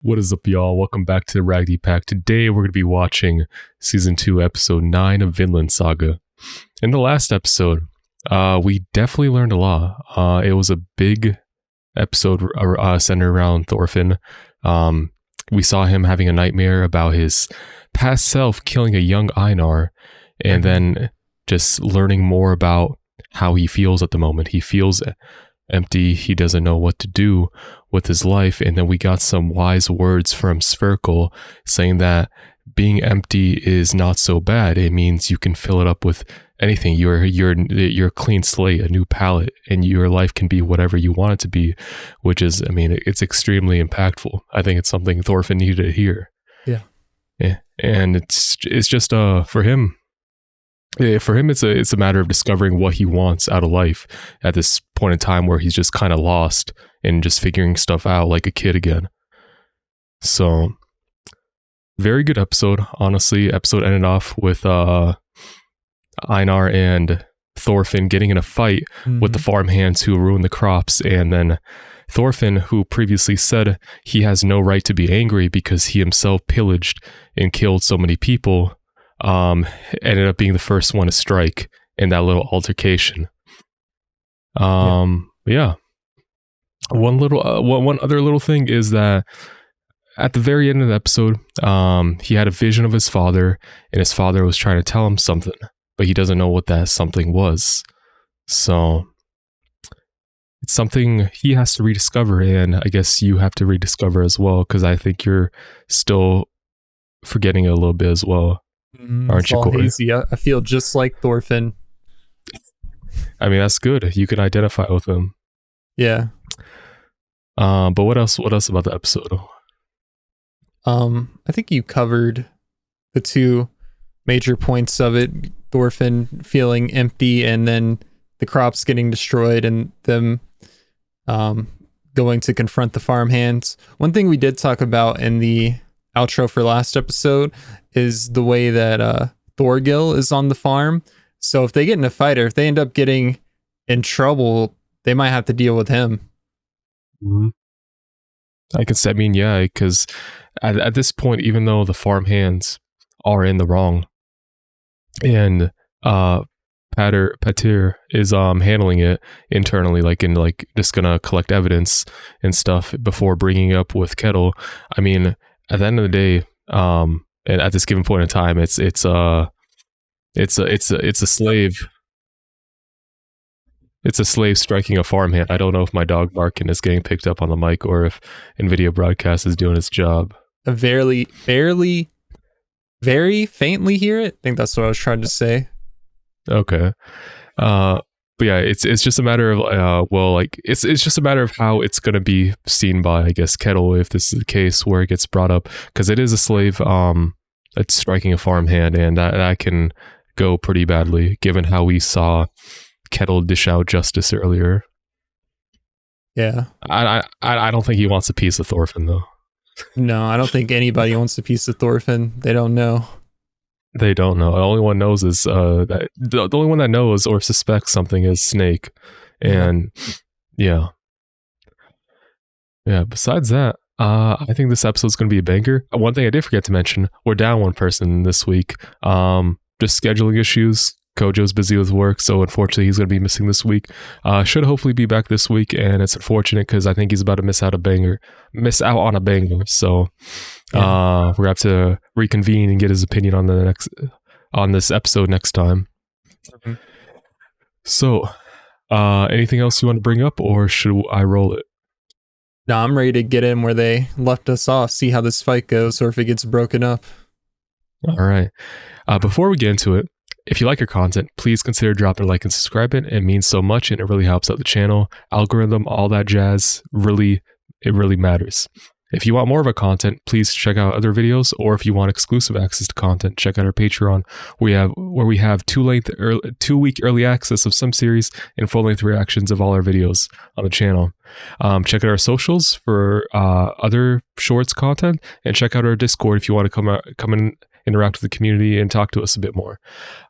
What is up, y'all? Welcome back to the Raggedy Pack. Today, we're going to be watching Season 2, Episode 9 of Vinland Saga. In the last episode, we definitely learned a lot. It was a big episode centered around Thorfinn. We saw him having a nightmare about his past self killing a young Einar, and then just learning more about how he feels at the moment. He feels empty. He doesn't know what to do with his life. And then we got some wise words from Spherical saying that being empty is not so bad. It means you can fill it up with anything. You're a clean slate, a new palette, and your life can be whatever you want it to be, which is, I mean, it's extremely impactful. I think it's something Thorfinn needed to hear. Yeah. And it's just for him. For him, it's a matter of discovering what he wants out of life at this point in time where he's just kind of lost and just figuring stuff out like a kid again. So, very good episode, honestly. Episode ended off with Einar and Thorfinn getting in a fight with the farmhands who ruined the crops, and then Thorfinn, who previously said he has no right to be angry because he himself pillaged and killed so many people, ended up being the first one to strike in that little altercation. Yeah. One other little thing is that at the very end of the episode, he had a vision of his father, and his father was trying to tell him something, but he doesn't know what that something was. So it's something he has to rediscover, and I guess you have to rediscover as well, because I think you're still forgetting it a little bit as well. Aren't you, Corey? Hazy. I feel just like Thorfinn. I mean, that's good. You can identify with him. Yeah. But what else about the episode? I think you covered the two major points of it. Thorfinn feeling empty, and then the crops getting destroyed, and them going to confront the farmhands. One thing we did talk about in the outro for last episode is the way that Thorgil is on the farm. So if they get in a fight, or if they end up getting in trouble, they might have to deal with him. I mean, yeah, because at this point, even though the farmhands are in the wrong, and Patir is handling it internally, just gonna collect evidence and stuff before bringing it up with Kettle. I mean, at the end of the day, and at this given point in time, it's a slave. It's a slave striking a farmhand. I don't know if my dog barking is getting picked up on the mic or if NVIDIA Broadcast is doing its job. I very faintly hear it. I think that's what I was trying to say. Okay. But yeah, it's just a matter of it's just a matter of how it's gonna be seen by, I guess, Kettle, if this is the case where it gets brought up, because it is a slave that's striking a farmhand, and that can go pretty badly given how we saw Kettle dish out justice earlier. Yeah. I don't think he wants a piece of Thorfinn though. No, I don't think anybody wants a piece of Thorfinn. They don't know. They don't know. The only one knows is that the only one that knows or suspects something is Snake, and yeah. Besides that, I think this episode's going to be a banger. One thing I did forget to mention: we're down one person this week. Just scheduling issues. Kojo's busy with work, so unfortunately he's going to be missing this week. Should hopefully be back this week, and it's unfortunate because I think he's about to miss out on a banger. So we're going to have to reconvene and get his opinion on this episode next time. So anything else you want to bring up, or should I roll it? No, I'm ready to get in where they left us off, see how this fight goes, or if it gets broken up. All right. Before we get into it, if you like our content, please consider dropping a like and subscribe. It means so much, and it really helps out the channel, algorithm, all that jazz. It really matters. If you want more of our content, please check out other videos, or if you want exclusive access to content, check out our Patreon, where we have 2-week early access of some series and full-length reactions of all our videos on the channel. Check out our socials for other shorts content, and check out our Discord if you want to come in, interact with the community, and talk to us a bit more.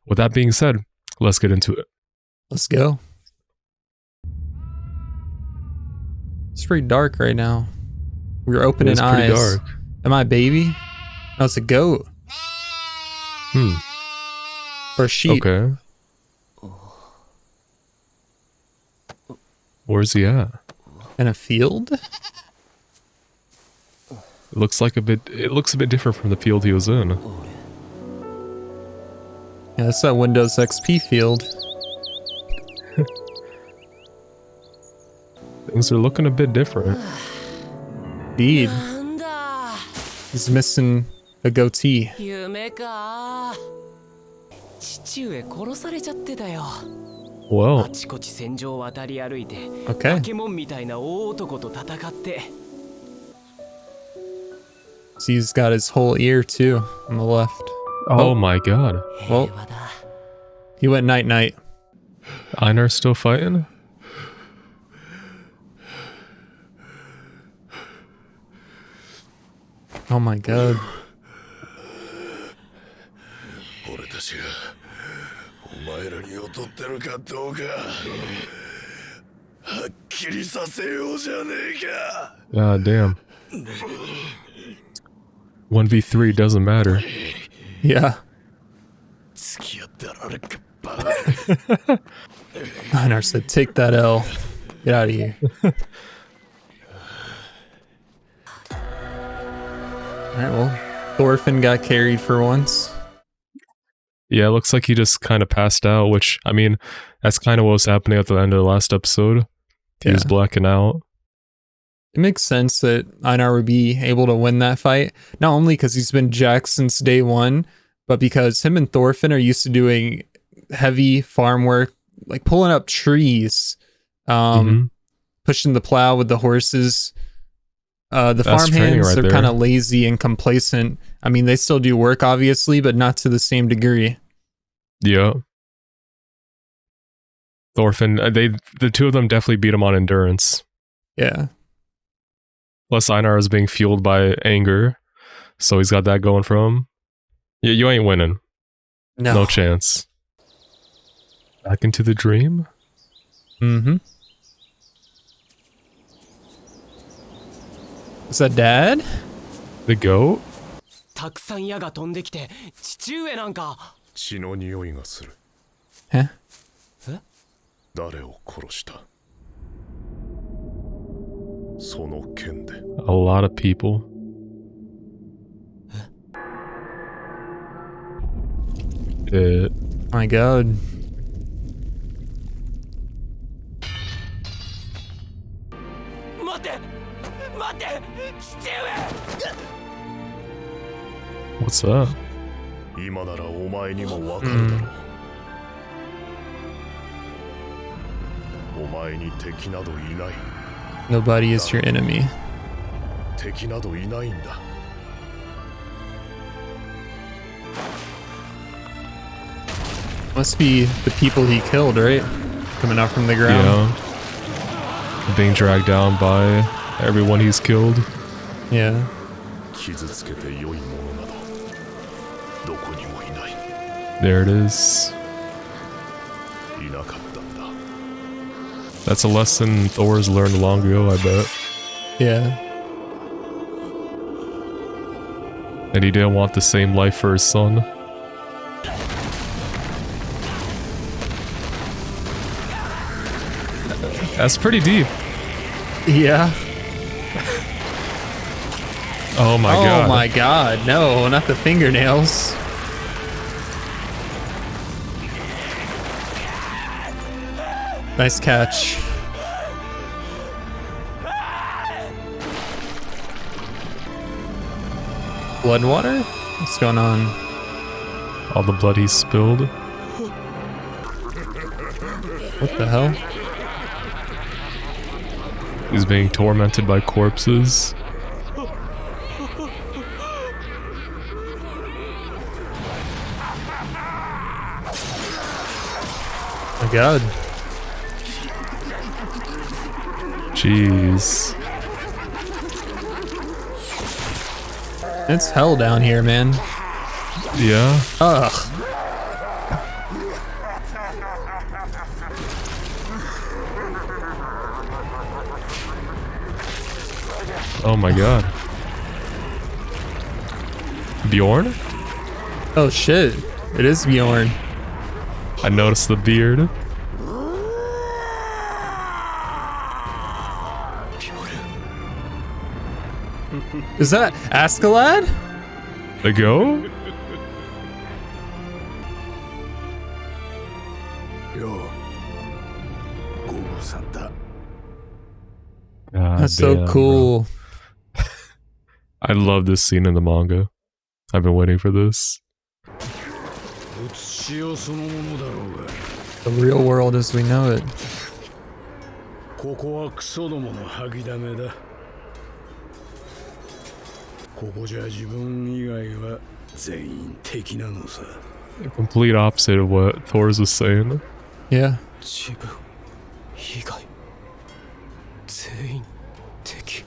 With that being said, let's get into it. Let's go. It's pretty dark right now. We're opening It's pretty eyes. dark. Am I a baby? No, it's a goat. Or a sheep. Okay. Where's he at? In a field? It looks a bit different from the field he was in. Yeah, that's that Windows XP field. Things are looking a bit different. Indeed. He's missing a goatee. 夢か父上殺されちゃってたよ Well, あちこち戦場を渡り歩いて Okay. 化け物みたいな大男と戦って So he's got his whole ear too on the left. oh my god. Well, 平和だ he went night night. Einar's still fighting? Oh my god. 俺たちがお前らに劣ってるかどうかはっきりさせようじゃねえか God damn. 1v3 doesn't matter. Yeah. 付き合ってられっかバカ Einar said, take that L. Get out of here. Alright, well, Thorfinn got carried for once. Yeah, it looks like he just kind of passed out, which, I mean, that's kind of what was happening at the end of the last episode. He was blacking out. It makes sense that Einar would be able to win that fight, not only because he's been Jack since day one, but because him and Thorfinn are used to doing heavy farm work, like pulling up trees, pushing the plow with the horses. The That's farm training hands right are there. kind of lazy and complacent. I mean, they still do work, obviously, but not to the same degree. Yeah. Thorfinn, the two of them definitely beat him on endurance. Yeah. Plus, Einar is being fueled by anger, so he's got that going for him. Yeah, you ain't winning. No chance. Back into the dream? Mm-hmm. Is that Dad? The goat? たくさん矢が飛んできて父上なんか血の匂いがする Huh? 誰を殺したその剣で A lot of people. My god. What's that? 今ならお前にもわかるだろう、お前に敵などいない Nobody is your enemy. 敵などいないんだ Must be the people he killed, right? Coming out from the ground. Yeah. Being dragged down by everyone he's killed. Yeah. 傷つけて良いものなどどこにもいない There it is. いなかったんだ That's a lesson Thor's learned long ago, I bet. Yeah. And he didn't want the same life for his son. That's pretty deep. Yeah. Oh my god. Oh my god. No, not the fingernails. Nice catch. Blood water? What's going on? All the blood he spilled. What the hell? He's being tormented by corpses. My god. Jeez. It's hell down here, man. Yeah. Ugh. Oh my god. Bjorn? Oh shit. It is Bjorn. I noticed the beard. Is that Askeladd? The go? Yo. Google Santa. God That's so damn, cool. bro. I love this scene in the manga. I've been waiting for this. The real world as we know it. ここはクソどもの吐きだめだ。ここじゃ自分以外は全員敵なのさ。 The complete opposite of what Thor's was saying. Yeah. 自分以外全員敵。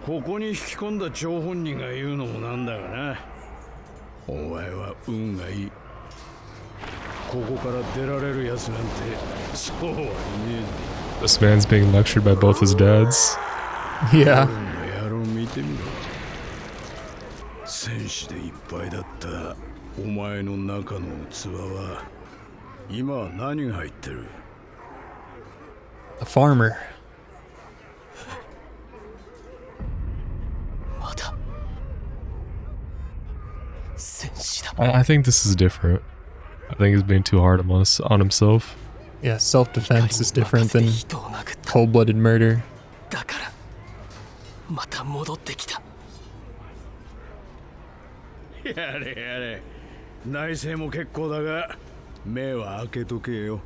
ここに引き込んだ張本人が言うのもなんだがな。お前は運がいい。ここから出られるやつなんてそうはいねえ。 This man's being lectured by both his dads. Yeah. 野郎見てみろ。戦士でいっぱいだったお前の中の器は今は何が入ってる？ A farmer. まだ戦士だ。 I think this is different. I think he's being too hard on himself. Yeah, self-defense is different than cold-blooded murder. だからまた戻ってきた。やれやれ。内政も結構だが目は開けとけよ。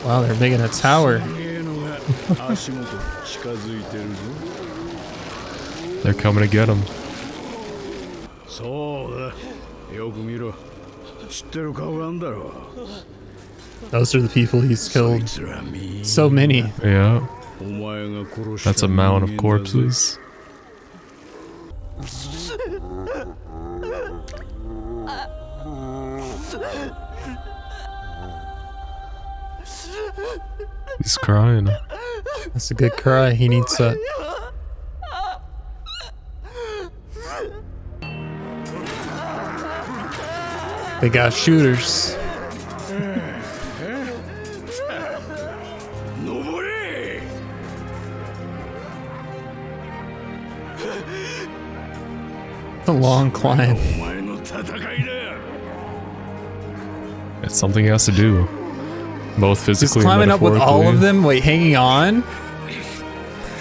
Wow, they're making a tower. 家のが足元近づいてるぞ。 They're coming to get him. そうだ。よく見ろ。知ってる顔なんだろ。 Those are the people he's killed. So many. Yeah. That's a mound of corpses. He's crying. That's a good cry. He needs that. They got shooters. It's a long climb. It's something he has to do. Both Just physically climbing and up with all of metaphorically. them. Wait, hanging on?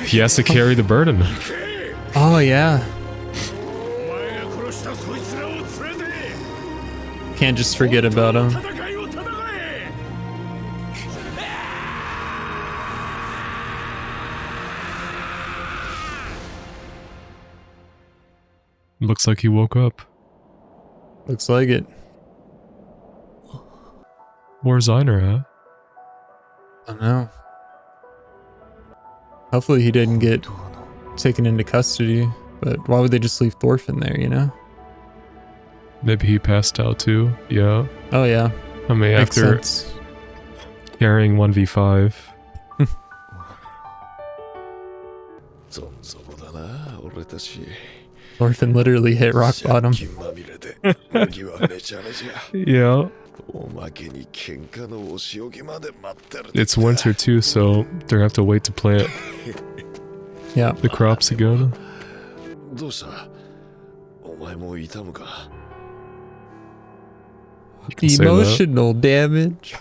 He has to carry the burden. Oh, yeah. Can't just forget about him. Looks like he woke up. Looks like it. Where's Einar at? I don't know. Hopefully he didn't get taken into custody, but why would they just leave Thorfinn there, you know? Maybe he passed out too. Yeah. Oh, yeah. I mean, Makes after sense. carrying 1v5. ゾンゾボだな、俺たち。 Thorfinn literally hit rock bottom. 借金まみれで、麦はめちゃめちゃ。 Yeah. おまけに喧嘩のお仕置きまで待ってる。 It's winter too, so they're gonna have to wait to plant Yeah. the crops again. どうした？お前も痛むか？ You can say that. Emotional damage.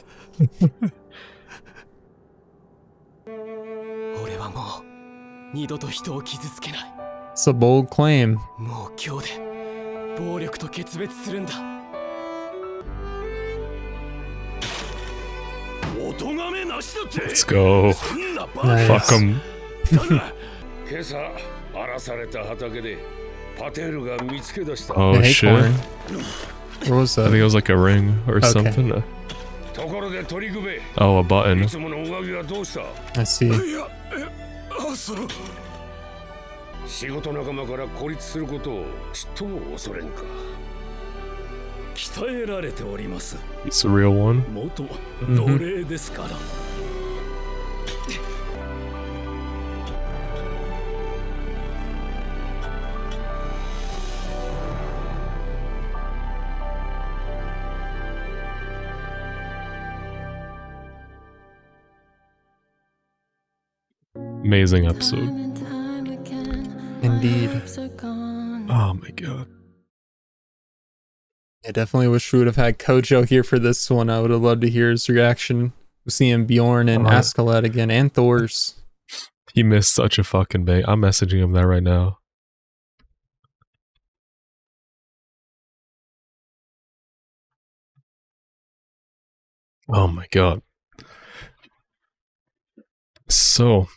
俺はもう二度と人を傷つけない。 It's a bold claim. もう今日で暴力と決別するんだ。 Let's go. Nice. Fuck him. 今朝荒らされた畑でパテルが見つけ出した。 Oh The shit. acorn. What was I think that? it was like a ring or Okay. something. ところで鳥首。い Oh, a button. つもの上着はどうした？ I see. 仕事仲間から孤立することをちっとも恐れんか。鍛えられております。 It's a real one. 元奴隷ですから。 Amazing episode. Indeed. Oh my god. I definitely wish we would have had Kojo here for this one. I would have loved to hear his reaction. Seeing Bjorn and Askeladd again, and Thor's. He missed such a fucking bait. I'm messaging him that right now. Oh my god. So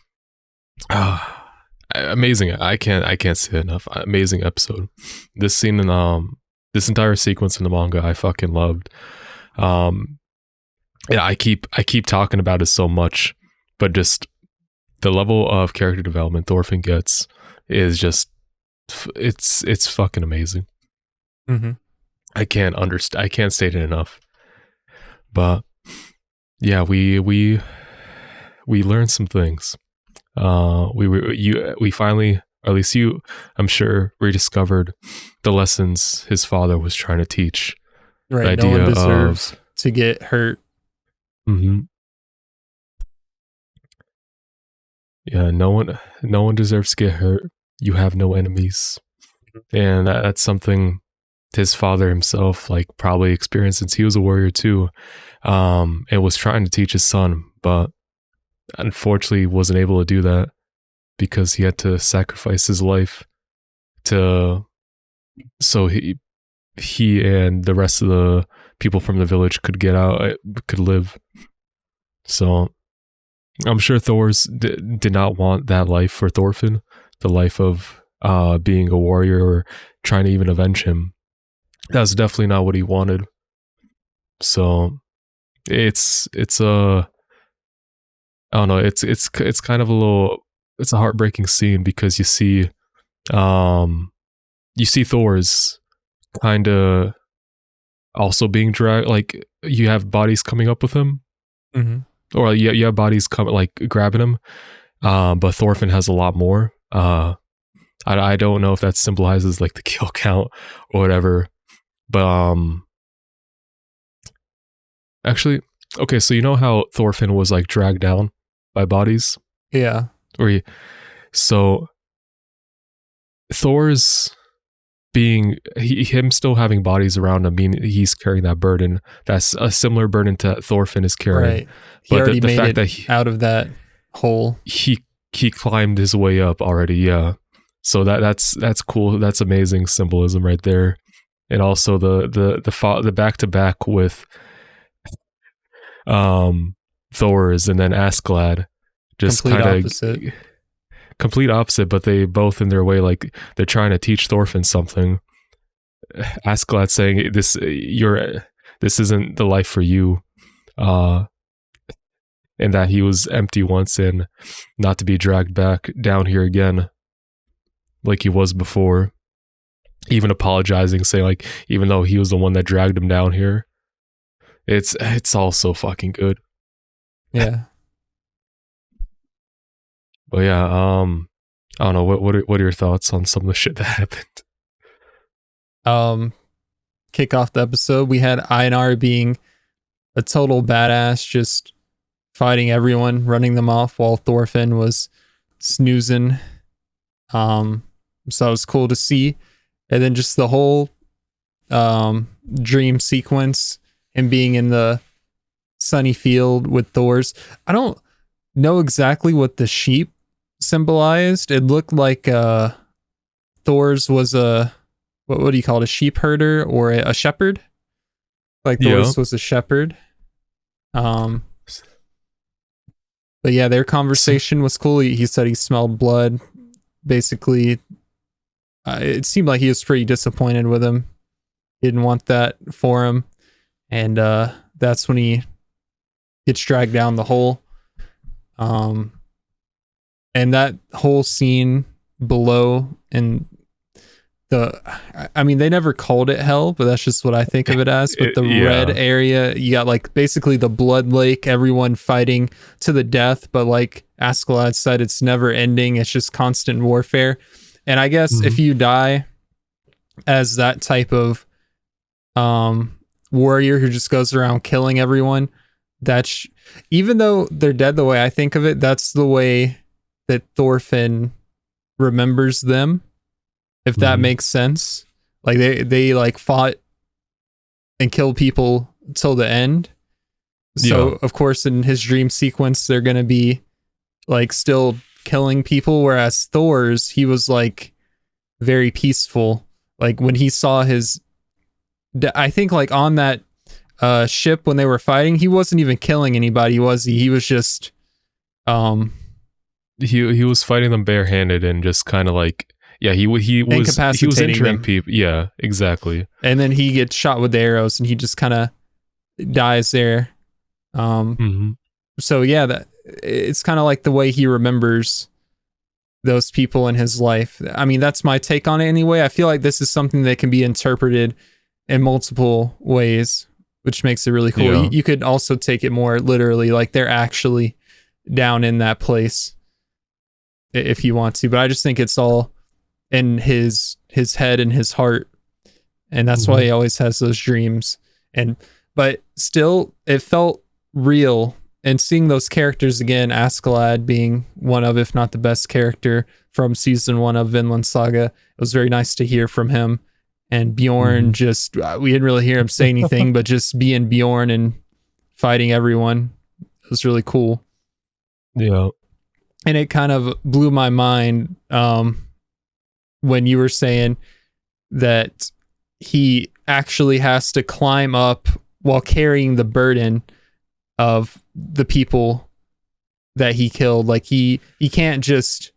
amazing. I can't say it enough. Amazing episode. This scene in this entire sequence in the manga I fucking loved. Yeah, I keep talking about it so much, but just the level of character development Thorfinn gets is just it's fucking amazing. Mm-hmm. I can't state it enough. But yeah, we learned some things. We finally, or at least you, I'm sure, rediscovered the lessons his father was trying to teach. Right, no one deserves to get hurt. Mm-hmm. Yeah, no one deserves to get hurt. You have no enemies, and that's something his father himself probably experienced since he was a warrior too, and was trying to teach his son, but unfortunately wasn't able to do that because he had to sacrifice his life so he and the rest of the people from the village could get out, could live. So I'm sure Thor's did not want that life for Thorfinn, the life of being a warrior or trying to even avenge him. That's definitely not what he wanted. So it's I don't know, it's kind of it's a heartbreaking scene because you see Thor's kind of also being dragged, you have bodies coming up with him. Mm-hmm. Or you have bodies coming, grabbing him, but Thorfinn has a lot more. I don't know if that symbolizes the kill count or whatever, but actually, okay, so you know how Thorfinn was dragged down by bodies? Yeah. So Thor's being him still having bodies around him, mean he's carrying that burden. That's a similar burden to Thorfinn is carrying. Right. He but already the made fact it that out of that hole. He climbed his way up already, yeah. So that's cool. That's amazing symbolism right there. And also the back to back with Thor's and then Askeladd, just kind of complete opposite, but they both in their way, they're trying to teach Thorfinn something. Askeladd saying this isn't the life for you, and that he was empty once and not to be dragged back down here again like he was before. Even apologizing, saying even though he was the one that dragged him down here. It's all so fucking good. Yeah. But yeah, I don't know, what are your thoughts on some of the shit that happened? Kick off the episode, we had Einar being a total badass, just fighting everyone, running them off while Thorfinn was snoozing. So it was cool to see. And then just the whole dream sequence and being in the sunny field with Thor's. I don't know exactly what the sheep symbolized. It looked like Thor's was what do you call it, a sheep herder or a shepherd? Thor's was a shepherd. But yeah, their conversation was cool. He said he smelled blood. Basically, it seemed like he was pretty disappointed with him. Didn't want that for him. And that's when he gets dragged down the hole. And that whole scene below and I mean, they never called it hell, but that's just what I think of it as. But the Yeah. red area, you got like basically the blood lake, everyone fighting to the death. But like Askeladd said, it's never ending. It's just constant warfare. And I guess if you die as that type of warrior who just goes around killing everyone, that's even though they're dead the way I think of it, that's the way that Thorfinn remembers them. If that makes sense. Like they like fought and killed people till the end. So of course in his dream sequence they're gonna be like still killing people, whereas Thor's, he was like very peaceful. Like when he saw I think like on that ship when they were fighting, he wasn't even killing anybody, was he? He was just he was fighting them barehanded and just kind of like he was incapacitating injuring them. people. Yeah, exactly. And then he gets shot with the arrows and he just kind of dies there. So yeah, that it's kind of like the way he remembers those people in his life. I mean, that's my take on it anyway. I feel like this is something that can be interpreted in multiple ways, which makes it really cool. Yeah. You could also take it more literally, like they're actually down in that place if you want to, but I just think it's all in his head and his heart, and that's why he always has those dreams. But still it felt real, and seeing those characters again, Askeladd being one of, if not the best character from season 1 of Vinland Saga, it was very nice to hear from him. And Bjorn, just we didn't really hear him say anything, but just being Bjorn and fighting everyone, it was really cool. Yeah. And it kind of blew my mind when you were saying that he actually has to climb up while carrying the burden of the people that he killed. Like he can't just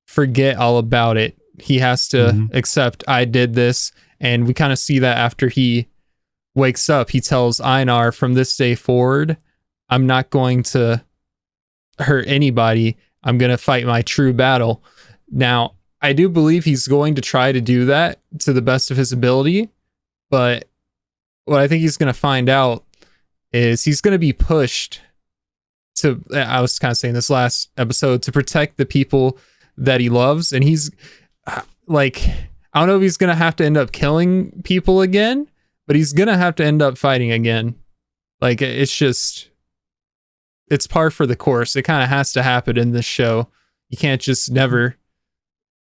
forget all about it. He has to accept, I did this. And we kind of see that after he wakes up. He tells Einar, from this day forward, I'm not going to hurt anybody. I'm going to fight my true battle. Now, I do believe he's going to try to do that to the best of his ability, but what I think he's going to find out is he's going to be pushed to, I was kind of saying this last episode, to protect the people that he loves. And he's like, I don't know if he's going to have to end up killing people again, but he's going to have to end up fighting again. Like, it's par for the course. It kind of has to happen in this show. You can't just never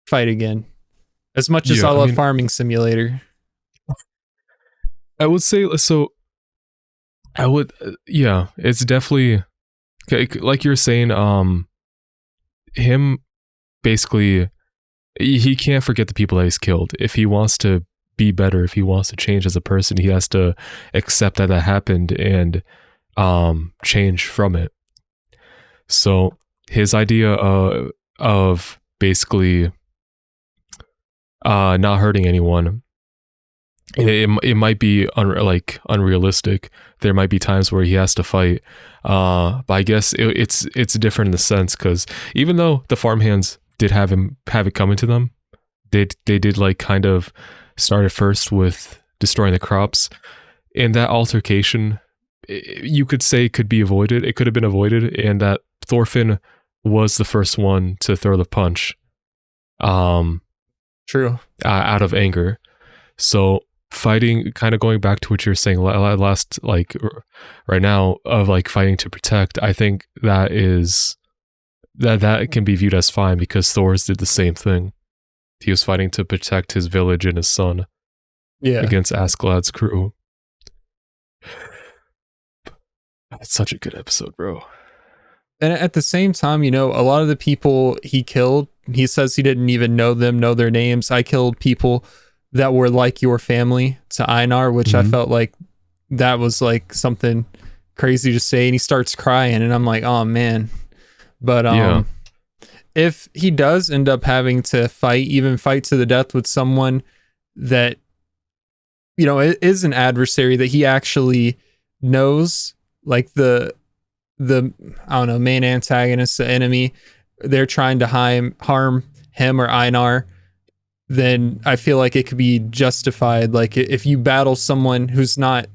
fight again. As much as I love Farming Simulator. I would say so. It's definitely like you're saying. Him basically, he can't forget the people that he's killed. If he wants to be better, if he wants to change as a person, he has to accept that happened and change from it. So his idea of basically not hurting anyone, it might be unrealistic. There might be times where he has to fight, but I guess it's different in the sense, because even though the farmhands did have it coming to them, they did like kind of start at first with destroying the crops. And that altercation, you could say, could be avoided. It could have been avoided, and that Thorfinn was the first one to throw the punch. True. Out of anger. So fighting, kind of going back to what you're saying last, like right now, of like fighting to protect, I think that can be viewed as fine, because Thor's did the same thing. He was fighting to protect his village and his son against Askeladd's crew. It's such a good episode, bro. And at the same time, a lot of the people he killed, he says he didn't even know their names. I killed people that were like your family to Einar, which I felt like that was like something crazy to say. And he starts crying, and I'm like, oh man. But if he does end up having to fight to the death with someone that, is an adversary that he actually knows, like the I don't know, main antagonist, the enemy, they're trying to harm him or Einar, then I feel like it could be justified. Like if you battle someone who's not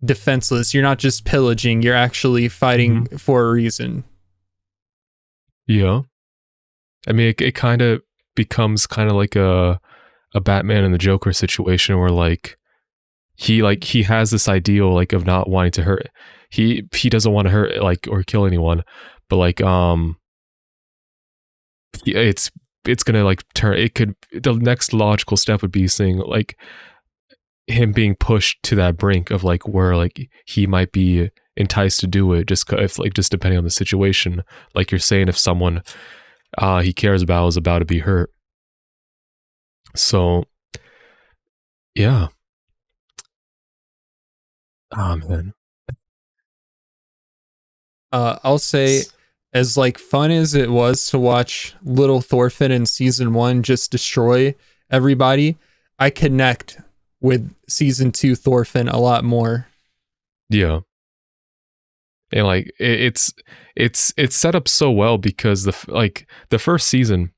defenseless, you're not just pillaging, you're actually fighting for a reason. Yeah. I mean, it kind of becomes kind of like a Batman and the Joker situation where like he has this ideal like of not wanting to hurt. He doesn't want to hurt like or kill anyone, but like it's gonna like turn. It could, the next logical step would be saying like him being pushed to that brink of like where like he might be enticed to do it just if like just depending on the situation. Like you're saying, if someone he cares about is about to be hurt. So yeah. Oh man. I'll say, as like fun as it was to watch little Thorfinn in season 1 just destroy everybody, I connect with season 2 Thorfinn a lot more. Yeah. And like it's set up so well because the first season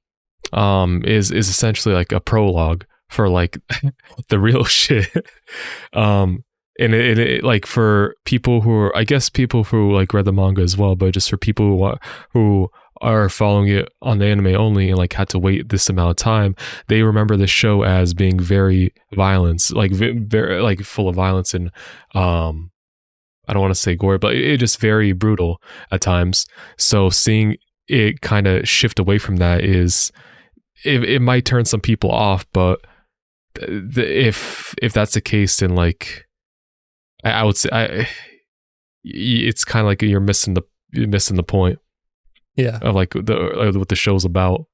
is essentially like a prologue for like the real shit. And it like for people who are, I guess people who like read the manga as well, but just for people who are following it on the anime only and like had to wait this amount of time, they remember the show as being very violence, like very like full of violence and I don't want to say gore, but it just very brutal at times. So seeing it kind of shift away from that is it might turn some people off, but if that's the case, then like I would say it's kind of like you're missing the point. Yeah. Of like what the show's about.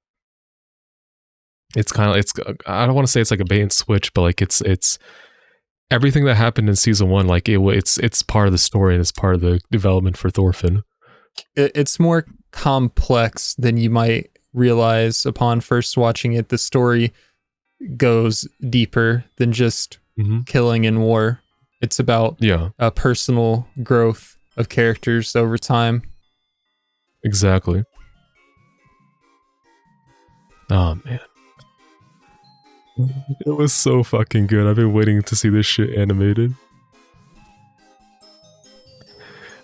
It's kind of I don't want to say it's like a bait and switch, but like it's everything that happened in season 1, like it's part of the story and it's part of the development for Thorfinn. It's more complex than you might realize upon first watching it. The story goes deeper than just killing and war. It's about a personal growth of characters over time. Exactly. Oh man. It was so fucking good. I've been waiting to see this shit animated.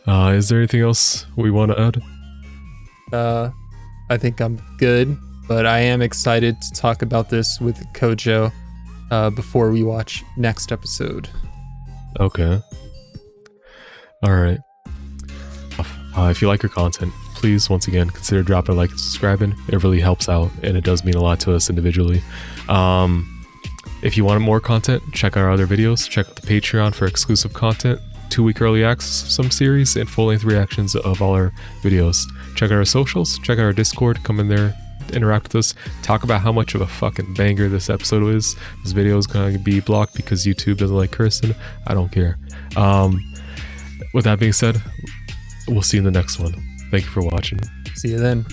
Is there anything else we want to add? I think I'm good, but I am excited to talk about this with Kojo before we watch next episode. Okay. All right. If you like our content, please once again consider dropping a like and subscribing. It really helps out and it does mean a lot to us individually. If you want more content, check out our other videos. Check out the Patreon for exclusive content, 2-week early access, some series, and full-length reactions of all our videos. Check out our socials. Check out our Discord. Come in there, interact with us, talk about how much of a fucking banger this episode is. This video is going to be blocked because YouTube doesn't like cursing. I don't care. With that being said, we'll see you in the next one. Thank you for watching. See you then.